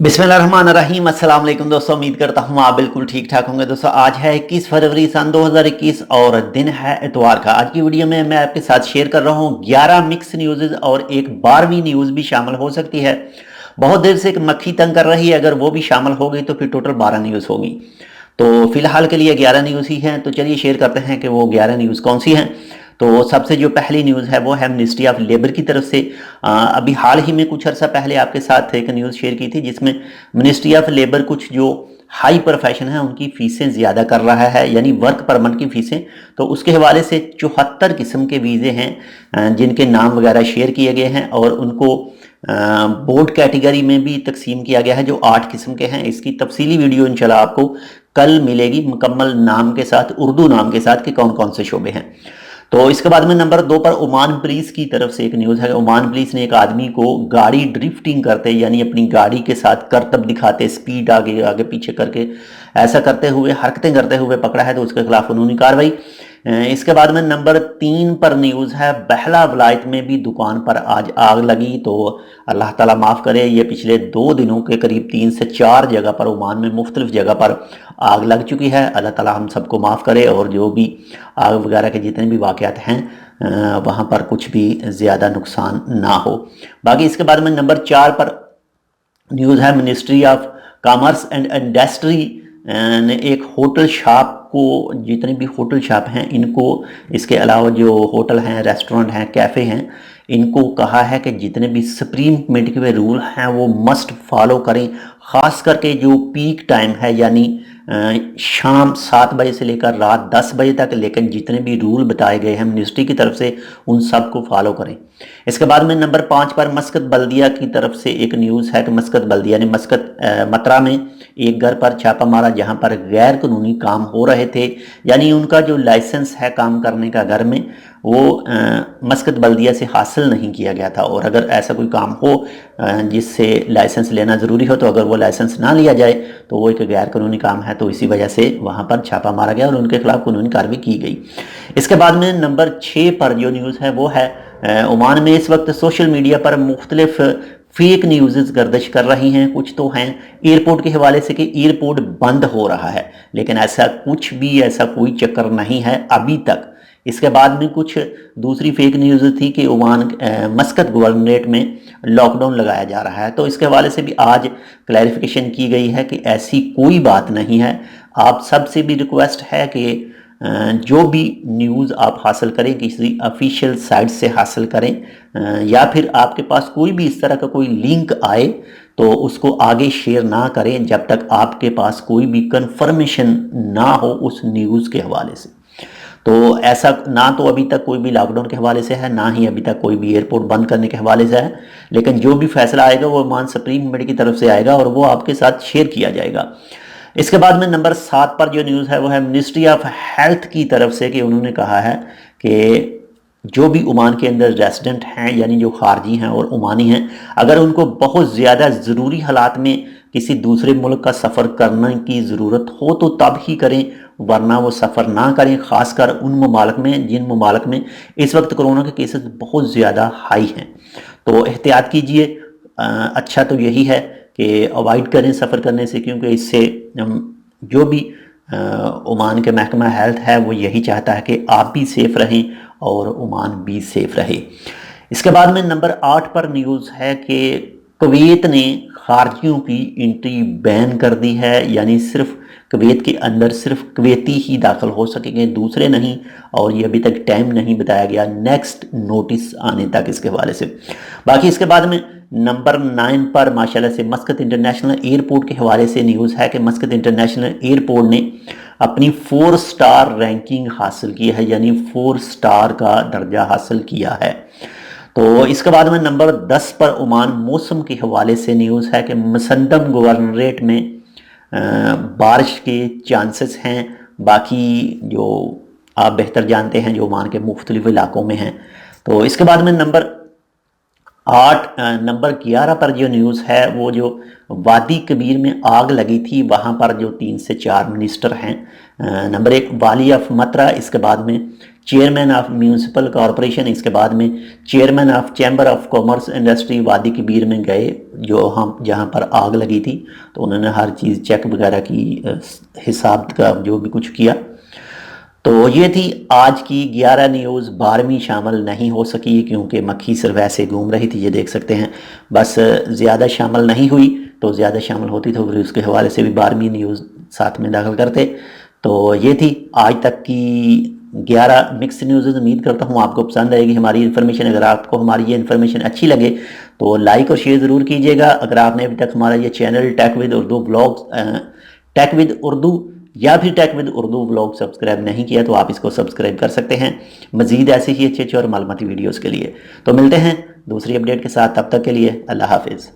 बिस्मिल्लाहिर्रहमानिर्रहीम। अस्सलाम वालेकुम दोस्तों, उम्मीद करता हूँ आप बिल्कुल ठीक ठाक होंगे। दोस्तों आज है 21 फरवरी सन 2021 और दिन है इतवार का। आज की वीडियो में मैं आपके साथ शेयर कर रहा हूँ 11 मिक्स न्यूज़ और एक 12वीं न्यूज़ भी शामिल हो सकती है। बहुत देर से एक मक्खी तंग कर रही है, अगर वो भी शामिल हो गई तो फिर टोटल 12 न्यूज़ होगी। तो फिलहाल के लिए 11 न्यूज़ ही हैं। तो चलिए शेयर करते हैं कि वो 11 न्यूज़ कौन सी हैं। तो सबसे जो पहली न्यूज़ है वो है मिनिस्ट्री ऑफ लेबर की तरफ से। अभी हाल ही में कुछ अर्सा पहले आपके साथ एक न्यूज़ शेयर की थी जिसमें मिनिस्ट्री ऑफ लेबर कुछ जो हाई प्रोफेशन है उनकी फ़ीसें ज़्यादा कर रहा है, यानी वर्क परमिट की फ़ीसें। तो उसके हवाले से 74 किस्म के वीज़े हैं जिनके नाम वगैरह शेयर किए गए हैं और उनको बोर्ड कैटेगरी में भी तकसीम किया गया है जो 8 किस्म के हैं। इसकी तफसीली वीडियो इंशाल्लाह आपको कल मिलेगी मुकम्मल नाम के साथ, उर्दू नाम के साथ कि कौन कौन से शोबे हैं। तो इसके बाद में नंबर 2 पर ओमान पुलिस की तरफ से एक न्यूज़ है। ओमान पुलिस ने एक आदमी को गाड़ी ड्रिफ्टिंग करते, यानी अपनी गाड़ी के साथ करतब दिखाते, स्पीड आगे आगे पीछे करके ऐसा करते हुए, हरकतें करते हुए पकड़ा है, तो उसके खिलाफ कानूनी कार्रवाई। इसके बाद में नंबर 3 पर न्यूज़ है बहला वलायत में भी दुकान पर आज आग लगी। तो अल्लाह ताला माफ़ करे, ये पिछले 2 दिनों के करीब 3 से 4 जगह पर ओमान में मुख्तलिफ जगह पर आग लग चुकी है। अल्लाह ताला हम सबको माफ़ करे और जो भी आग वगैरह के जितने भी वाक़यात हैं वहाँ पर कुछ भी ज़्यादा नुकसान ना हो। बाकी इसके बाद में नंबर 4 पर न्यूज़ है ministry of commerce and industry ने एक होटल शॉप को, जितने भी होटल शॉप हैं इनको, इसके अलावा जो होटल हैं, रेस्टोरेंट हैं, कैफ़े हैं, इनको कहा है कि जितने भी सुप्रीम कमेटी के रूल हैं वो मस्ट फॉलो करें। ख़ास करके जो पीक टाइम है, यानी शाम 7 बजे से लेकर रात 10 बजे तक, लेकिन जितने भी रूल बताए गए हैं मिनिस्ट्री की तरफ से उन सब को फॉलो करें। इसके बाद में नंबर 5 पर मस्कत बल्दिया की तरफ से एक न्यूज़ है कि मस्कत बल्दिया ने मतरा में एक घर पर छापा मारा जहां पर गैर कानूनी काम हो रहे थे, यानी उनका जो लाइसेंस है काम करने का घर में वो मस्कत बल्दिया से हासिल नहीं किया गया था। और अगर ऐसा कोई काम हो जिससे लाइसेंस लेना ज़रूरी हो, तो अगर वो लाइसेंस ना लिया जाए तो वो एक गैर कानूनी काम है। तो इसी वजह से वहाँ पर छापा मारा गया और उनके खिलाफ कानूनी कार्रवाई की गई। इसके बाद में नंबर 6 पर जो न्यूज़ है वो है ओमान में इस वक्त सोशल मीडिया पर मुख्तलिफ फेक न्यूज़ गर्दिश कर रही हैं। कुछ तो हैं एयरपोर्ट के हवाले से कि एयरपोर्ट बंद हो रहा है, लेकिन ऐसा कुछ भी, ऐसा कोई चक्कर नहीं है अभी तक। इसके बाद में कुछ दूसरी फेक न्यूज़ थी कि ओमान मस्कत गवर्नरेट में लॉकडाउन लगाया जा रहा है। तो इसके हवाले से भी आज क्लैरिफिकेशन की गई है कि ऐसी कोई बात नहीं है। आप सबसे भी रिक्वेस्ट है कि जो भी न्यूज़ आप हासिल करें किसी ऑफिशियल साइट से हासिल करें, या फिर आपके पास कोई भी इस तरह का कोई लिंक आए तो उसको आगे शेयर ना करें जब तक आपके पास कोई भी कंफर्मेशन ना हो उस न्यूज़ के हवाले से। तो ऐसा ना तो अभी तक कोई भी लॉकडाउन के हवाले से है, ना ही अभी तक कोई भी एयरपोर्ट बंद करने के हवाले से है, लेकिन जो भी फैसला आएगा वो मान सुप्रीम कमेटी की तरफ से आएगा और वो आपके साथ शेयर किया जाएगा। इसके बाद में नंबर 7 पर जो न्यूज़ है वो है मिनिस्ट्री ऑफ हेल्थ की तरफ से कि उन्होंने कहा है कि जो भी ओमान के अंदर रेसिडेंट हैं, यानी जो खारजी हैं और ओमानी हैं, अगर उनको बहुत ज़्यादा ज़रूरी हालात में किसी दूसरे मुल्क का सफ़र करने की ज़रूरत हो तो तब ही करें, वरना वो सफ़र ना करें। ख़ासकर उन ममालिक में जिन ममालिक में इस वक्त कोरोना के केसेस बहुत ज़्यादा हाई हैं, तो एहतियात कीजिए। अच्छा तो यही है कि अवॉइड करें सफ़र करने से, क्योंकि इससे जो भी ओमान के महकमा हेल्थ है वो यही चाहता है कि आप भी सेफ़ रहें और ओमान भी सेफ़ रहे। इसके बाद में नंबर 8 पर न्यूज़ है कि कुवैत ने खारजियों की एंट्री बैन कर दी है, यानी सिर्फ कुवैत के अंदर सिर्फ कुवैती ही दाखिल हो सकेंगे, दूसरे नहीं। और ये अभी तक टाइम नहीं बताया गया नेक्स्ट नोटिस आने तक इसके हवाले से। बाकी इसके बाद में नंबर 9 पर माशाल्लाह से मस्कत इंटरनेशनल एयरपोर्ट के हवाले से न्यूज़ है कि मस्कत इंटरनेशनल एयरपोर्ट ने अपनी 4 स्टार रैंकिंग हासिल की है, यानी 4 स्टार का दर्जा हासिल किया है। तो इसके बाद में नंबर 10 पर ओमान मौसम के हवाले से न्यूज़ है कि मसंदम गवर्नरेट में बारिश के चांसेस हैं। बाकी जो आप बेहतर जानते हैं जो ओमान के मुख्तलिफ इलाकों में हैं। तो इसके बाद में नंबर नंबर 11 पर जो न्यूज़ है वो जो वादी कबीर में आग लगी थी वहाँ पर जो 3 से 4 मिनिस्टर हैं, नंबर 1 वाली ऑफ मथुरा, इसके बाद में चेयरमैन ऑफ म्यूनिसिपल कॉरपोरेशन, इसके बाद में chairman of chamber of commerce industry वादी कबीर में गए जो हम जहाँ पर आग लगी थी। तो उन्होंने हर चीज़ चेक वगैरह की, हिसाब का जो भी कुछ किया। तो ये थी आज की 11 न्यूज़। 12वीं शामिल नहीं हो सकी क्योंकि मक्खी सिर्फ वैसे घूम रही थी, ये देख सकते हैं, बस ज़्यादा शामिल नहीं हुई। तो ज़्यादा शामिल होती तो फिर उसके हवाले से भी 12वीं न्यूज़ साथ में दाखिल करते। तो ये थी आज तक की 11 मिक्स न्यूज़। उम्मीद करता हूँ आपको पसंद आएगी हमारी इन्फॉर्मेशन। अगर आपको हमारी ये इन्फॉर्मेशन अच्छी लगे तो लाइक और शेयर ज़रूर कीजिएगा। अगर आपने अभी तक हमारा ये channel tech with Urdu vlogs, tech with Urdu या फिर tech with Urdu vlog subscribe नहीं किया तो आप इसको सब्सक्राइब कर सकते हैं मज़ीद ऐसे ही अच्छे और मालूमाती वीडियोज़ के लिए। तो मिलते हैं दूसरी अपडेट के साथ, तब तक के लिए अल्लाह हाफिज़।